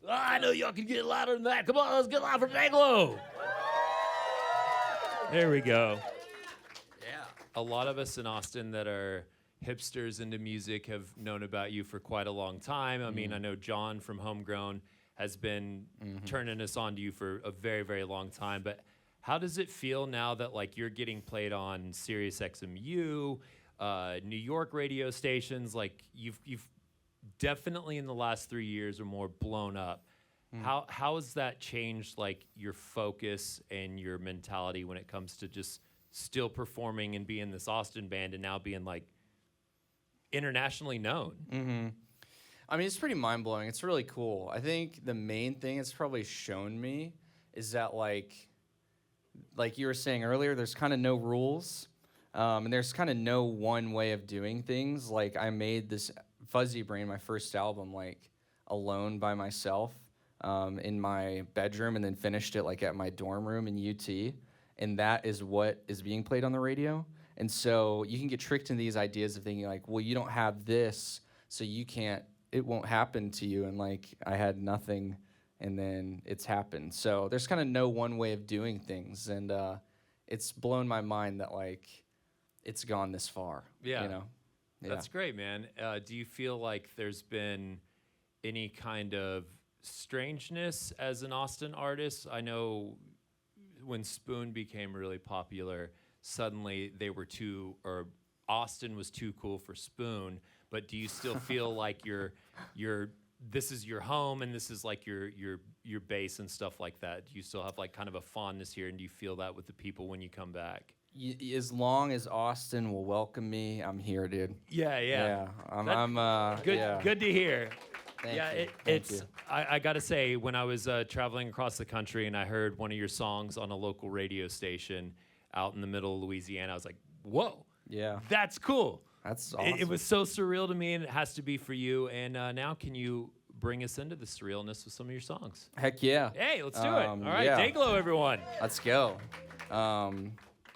I know y'all can get louder than that. Come on, let's get loud for Dayglow. There we go. Yeah. A lot of us in Austin that are hipsters into music have known about you for quite a long time. I mean, I know John from Homegrown has been turning us on to you for a very, very long time. But how does it feel now that like you're getting played on Sirius XMU, New York radio stations? Like you've definitely in the last 3 years or more blown up. How has that changed like your focus and your mentality when it comes to just still performing and being this Austin band and now being like internationally known? I mean, it's pretty mind-blowing. It's really cool. I think the main thing it's probably shown me is that like you were saying earlier, there's kind of no rules, and there's kind of no one way of doing things. Like I made this Fuzzy Brain, my first album, like alone by myself in my bedroom, and then finished it like at my dorm room in UT, and that is what is being played on the radio. And so you can get tricked into these ideas of thinking like, well, you don't have this, so you can't, it won't happen to you. And like, I had nothing, and then it's happened. So there's kind of no one way of doing things. And it's blown my mind that like, it's gone this far. Yeah. You know? Yeah. That's great, man. Do you feel like there's been any kind of strangeness as an Austin artist? I know when Spoon became really popular, suddenly they were Austin was too cool for Spoon. But do you still feel like this is your home and this is like your base and stuff like that? Do you still have like kind of a fondness here, and do you feel that with the people when you come back? As long as Austin will welcome me, I'm here, dude. Yeah. I'm good. Yeah. Good to hear. Thank you. I gotta say, when I was traveling across the country and I heard one of your songs on a local radio station out in the middle of Louisiana, I was like, whoa. Yeah. That's cool. That's awesome. It was so surreal to me, and it has to be for you. And now can you bring us into the surrealness with some of your songs? Heck yeah. Hey, let's do it. All right, yeah. Dayglow, everyone. Let's go.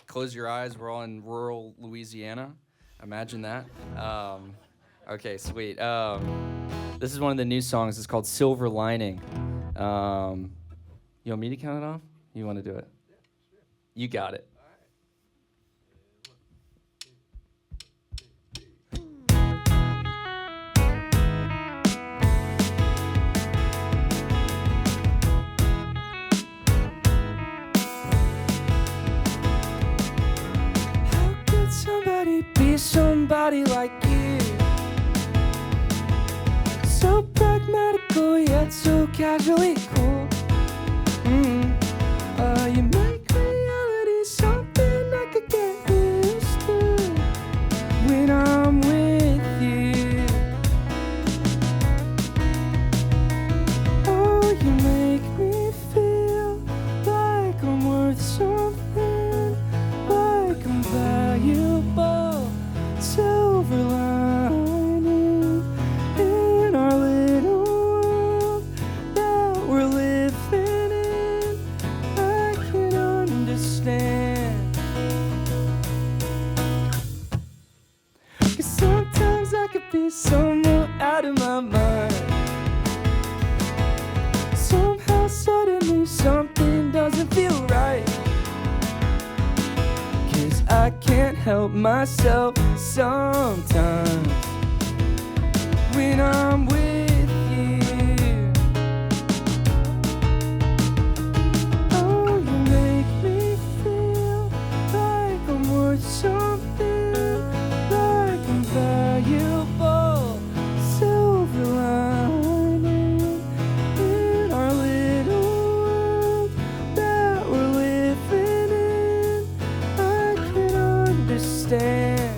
Close your eyes. We're all in rural Louisiana. Imagine that. Okay, sweet. This is one of the new songs. It's called Silver Lining. You want me to count it off? You want to do it? You got it. Be somebody like you, so pragmatical yet so casually cool. You make reality something I could get used to when I'm with you. Oh, you make me feel like I'm worth something, like I'm valuable. Silver lining in our little world that we're living in. I can understand. 'Cause sometimes I could be somewhat out of my mind. Somehow suddenly something doesn't feel right. I can't help myself sometimes when I'm with you. Oh, you make me feel like I'm worth something, like I'm valuable. Silver lining in our little world that we're living in. I can understand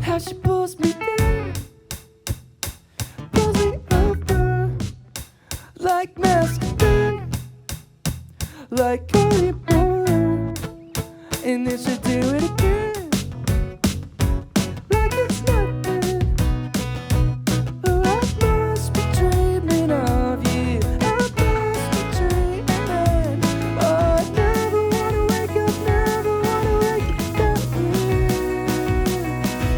how she pulls me down, pulls me over like masculine, like Carly Boy, and then she'll do it again like it's nothing. Oh, I must be dreaming of you. I must be dreaming. Oh, I never wanna wake up, never wanna wake up without you.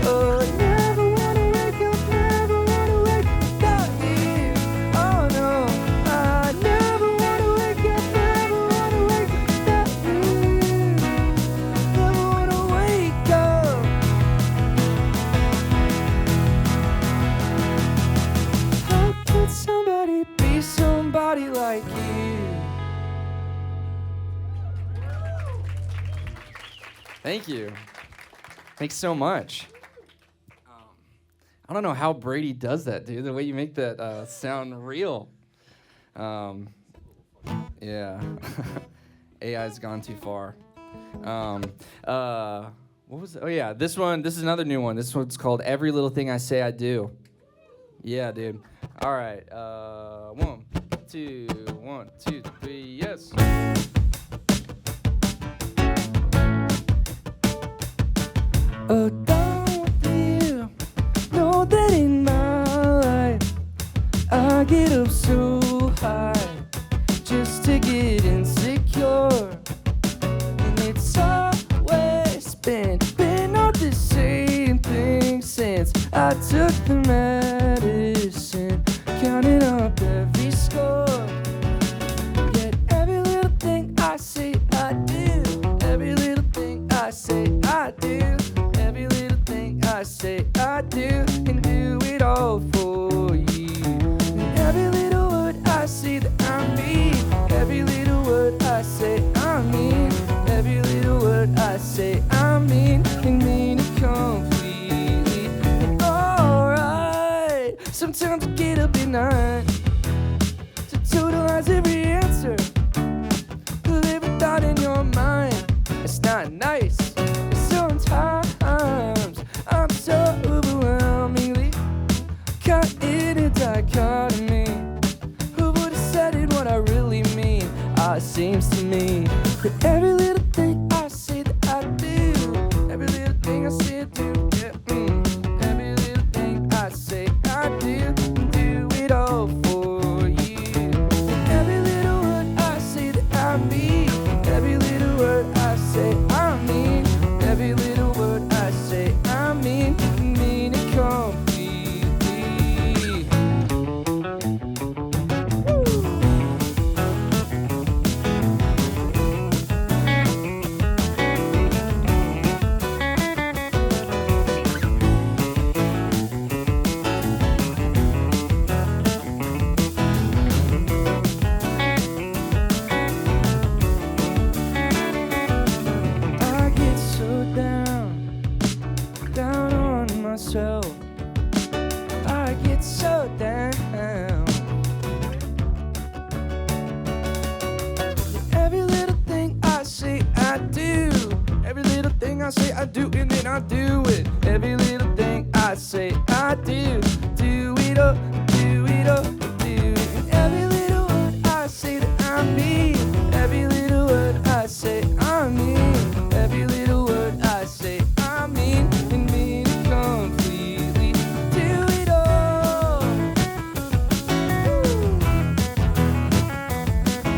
Oh, I never wanna wake up, never wanna wake up without you. Thank you. Thanks so much. I don't know how Brady does that, dude. The way you make that sound real. Yeah. AI's gone too far. What was it? Oh yeah, this is another new one. This one's called Every Little Thing I Say I Do. Yeah, dude. All right. 1, 2, 1, 2, 3, yes. Oh, don't you know that in my life I get up so high just to get insecure, and it's always been all the same thing since I took the medicine, counting up every score. Yet every little thing I say I do, every little thing I say I do, every little thing I say I do, and do it all for you. And every little word I say that I mean, every little word I say I mean, every little word I say I mean, and mean it completely. And alright, sometimes I get up at night to totalize every answer of every thought in your mind. It's not nice. Sometimes I'm so overwhelmingly caught in a dichotomy. Who would have said it what I really mean? It seems to me that every little thing I say that I do, every little thing I say I do, yeah, every little thing I say I do it all for you. And every little word I say that I mean, every little word I say I mean, every little word I say I mean it completely. Woo. I get so down on myself. I get so down. Every little thing I say I do, every little thing I say I do, and then I do it. Every little thing I say I do it up, do it up, do it. And every little word I say that I mean, every little word I say I mean, every little word I say I mean, and mean it completely. Do it all. Woo.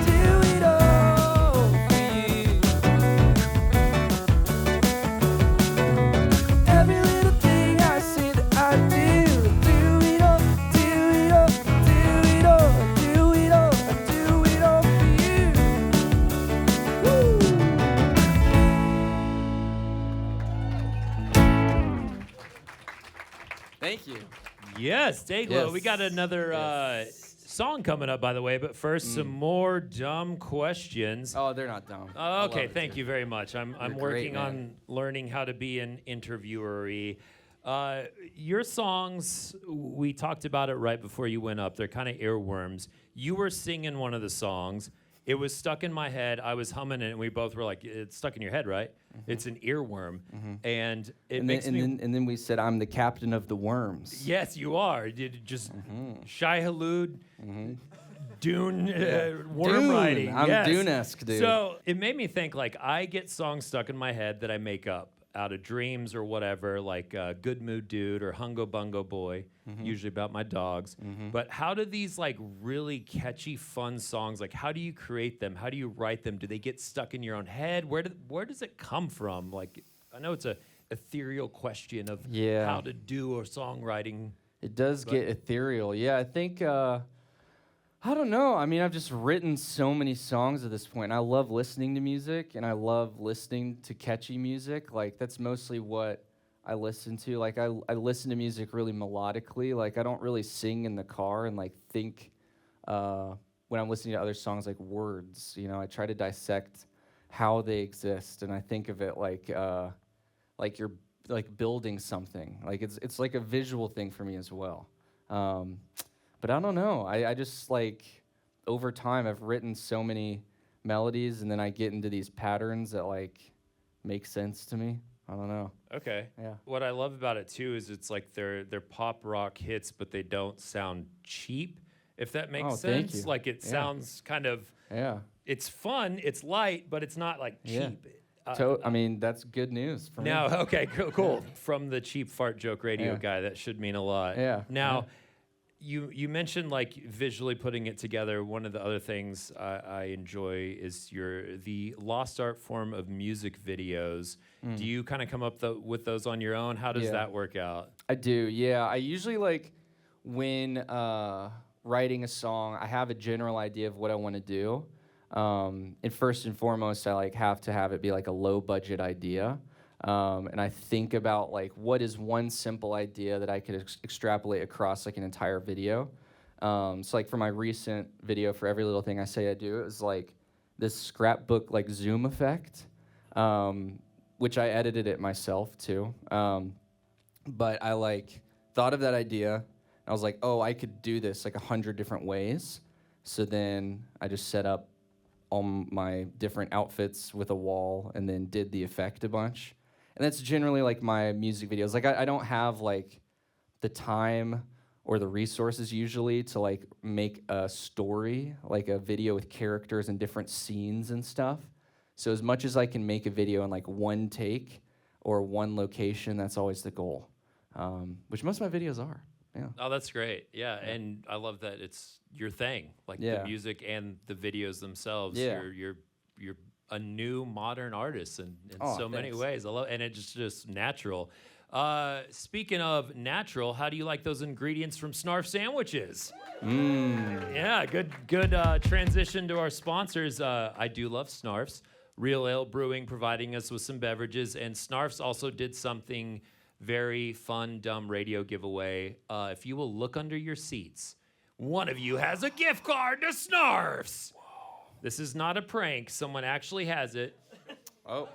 Do it all for you. Every little thing I say that I do it all, do it all, do it all, do it all, I do it all for you. Woo. Thank you. Yes, Dayglow. We Yes. got another song coming up, by the way, but first, some more dumb questions. Oh, they're not dumb. I love Okay, it, thank dude. you very much. I'm You're great, working on man. learning how to be an interviewer-y. Your songs, we talked about it right before you went up. They're kind of earworms. You were singing one of the songs. It was stuck in my head. I was humming it, and we both were like, "It's stuck in your head, right?" It's an earworm, and it And makes me. then we said, I'm the captain of the worms. Yes, you are. You just Shai Halud, Dune, worm Dune. writing. I'm yes. Dune-esque, dude. So it made me think, like, I get songs stuck in my head that I make up out of dreams or whatever, like Good Mood Dude or Hungo Bungo Boy, usually about my dogs. But how do these, like, really catchy, fun songs, like, how do you create them? How do you write them? Do they get stuck in your own head? Where does it come from? Like, I know it's a ethereal question of Yeah. how to do a songwriting. It does get ethereal. Yeah, I think, I don't know. I mean, I've just written so many songs at this point. I love listening to music, and I love listening to catchy music. Like, that's mostly what I listen to. Like, I listen to music really melodically. Like, I don't really sing in the car and, like, think when I'm listening to other songs, like, words. You know, I try to dissect how they exist, and I think of it like you're like building something. Like it's like a visual thing for me as well. But I don't know. I just like over time I've written so many melodies, and then I get into these patterns that like make sense to me. I don't know. Okay. Yeah. What I love about it too is it's like they're pop rock hits, but they don't sound cheap. If that makes Oh, sense. thank you. Like it Yeah. sounds kind of. Yeah. It's fun. It's light, but it's not like Yeah. cheap. I mean, that's good news for me. Now, okay, cool. From the cheap fart joke radio Yeah. guy, that should mean a lot. Yeah, Now, you mentioned like visually putting it together. One of the other things I enjoy is the lost art form of music videos. Do you kind of come up with those on your own? How does Yeah. that work out? I do, yeah. I usually like when writing a song, I have a general idea of what I want to do. And first and foremost, I like have to have it be like a low budget idea. And I think about like what is one simple idea that I could extrapolate across like an entire video. So like for my recent video for Every Little Thing I Say I Do, it was like this scrapbook like zoom effect, which I edited it myself too. But I like thought of that idea, and I was like, oh, I could do this like 100 different ways. So then I just set up all my different outfits with a wall and then did the effect a bunch. And that's generally like my music videos. Like I don't have like the time or the resources usually to like make a story, like a video with characters and different scenes and stuff. So as much as I can make a video in like one take or one location, that's always the goal, which most of my videos are. Yeah. Oh, that's great. Yeah, and I love that it's your thing, like the Yeah. music and the videos themselves. Yeah. You're a new modern artist in Oh, so many thanks. ways. I love, and it's just natural. Speaking of natural, how do you like those ingredients from Snarf sandwiches? Yeah, good transition to our sponsors. I do love Snarfs. Real Ale Brewing providing us with some beverages, and Snarfs also did something very fun, dumb radio giveaway. If you will look under your seats, one of you has a gift card to Snarfs. This is not a prank. Someone actually has it. Oh.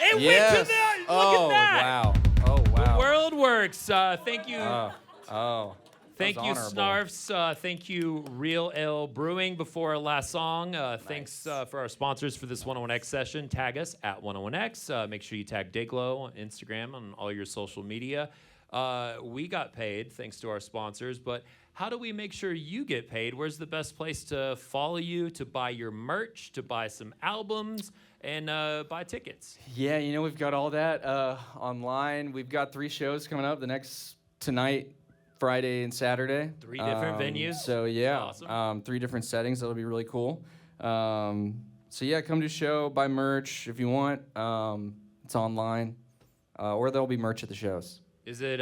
It went Yes. to that. Look Oh, at that. wow. Oh, wow. World works. Thank you. Oh. Thank That you, was Snarfs. Thank you, Real Ale Brewing. Before our last song, thanks for our sponsors for this 101X session. Tag us at 101X. Make sure you tag Dayglow on Instagram and all your social media. We got paid thanks to our sponsors, but how do we make sure you get paid? Where's the best place to follow you, to buy your merch, to buy some albums, and buy tickets? Yeah, you know, we've got all that online. We've got 3 shows coming up tonight, Friday, and Saturday. 3 different venues? So, yeah, Awesome. 3 different settings. That'll be really cool. So, yeah, come to the show, buy merch if you want. It's online, or there'll be merch at the shows. Is it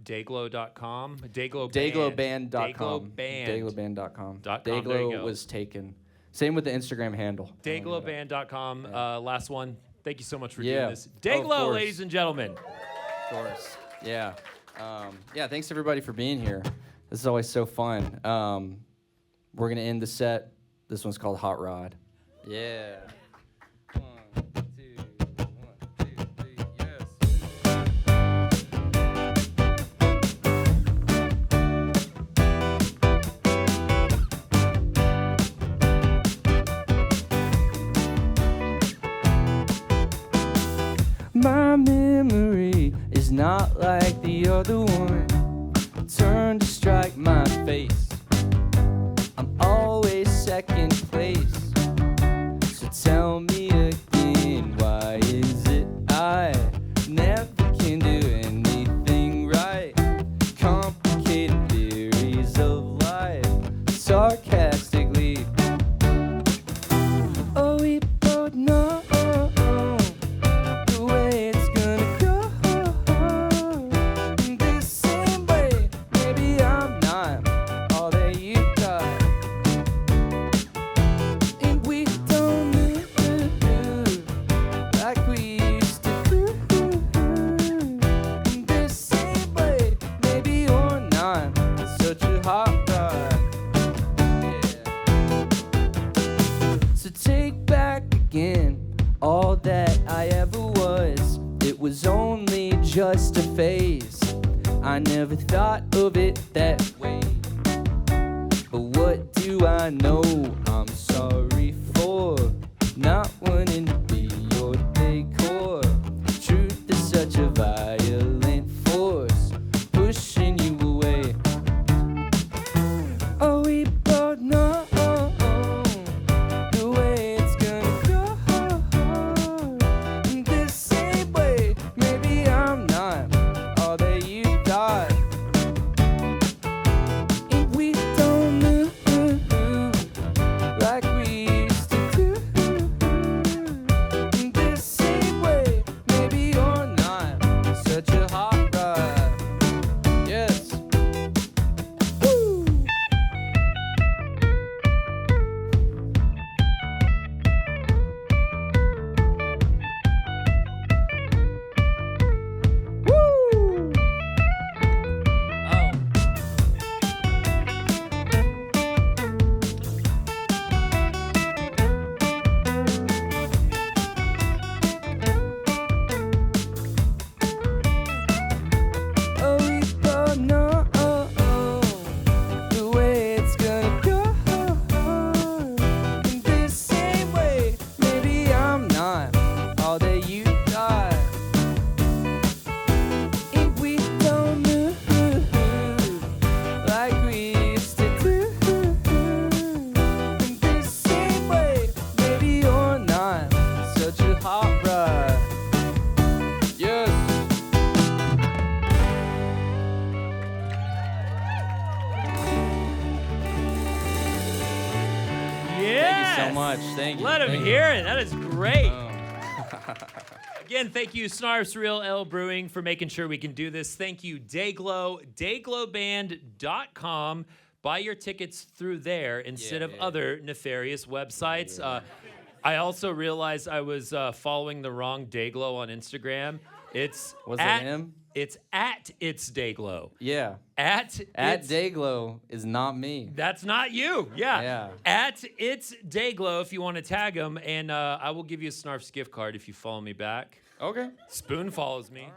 Dayglow.com? Dayglow Dayglow.com. Dayglow.com. Dayglow.com. There you Dayglow go. was taken. Same with the Instagram handle. Dayglow.com. Last one. Thank you so much for Yeah. doing this. Oh, of Dayglow, course. ladies and gentlemen. Of course. Yeah. Yeah, thanks everybody for being here. This is always so fun. We're going to end the set. This one's called Hot Rod. Yeah. 1, 2, 1, 2, 3, yes. My memory is not like the other one. Turn to strike my face. I'm always second place. So tell me again, why is it I never can do anything right? Complicated theories of life, sarcastically. Oh, we both know the way it's gonna go. This same way, maybe I'm not all that you got. And we don't move like we used to do. This same way, maybe you're not such a hot rod. Yeah. So take back the all that I ever was. It was only just a phase. I never thought of it that way. But what do I know? I'm sorry for not wanting to be your decor. Truth is such a violent force, pushing you away. Oh, we both know the way it's gonna go. This same way, maybe I'm not all that you thought. And we don't move like we used to do. This same way, maybe you're not such a hot rod. Yes. Woo! Woo! Oh, we both know the way it's gonna go. In this same way, maybe I'm not all that you thought. If we don't move like we used to do. In this same way, maybe you're not such a hot rod. Yes. Yes. Thank you so much. Thank you. Let him Thank you. hear it. That is great. Oh. Again, thank you, Snarf's Real Ale Brewing, for making sure we can do this. Thank you, Dayglow, dayglowband.com. Buy your tickets through there instead of other nefarious websites. I also realized I was following the wrong Dayglow on Instagram. It's Was it at, him? It's at It's Dayglow. Yeah. At It's- Dayglow is not me. That's not you. Yeah. Yeah. At It's Dayglow if you want to tag him, and I will give you a Snarf's gift card if you follow me back. Okay. Spoon follows me.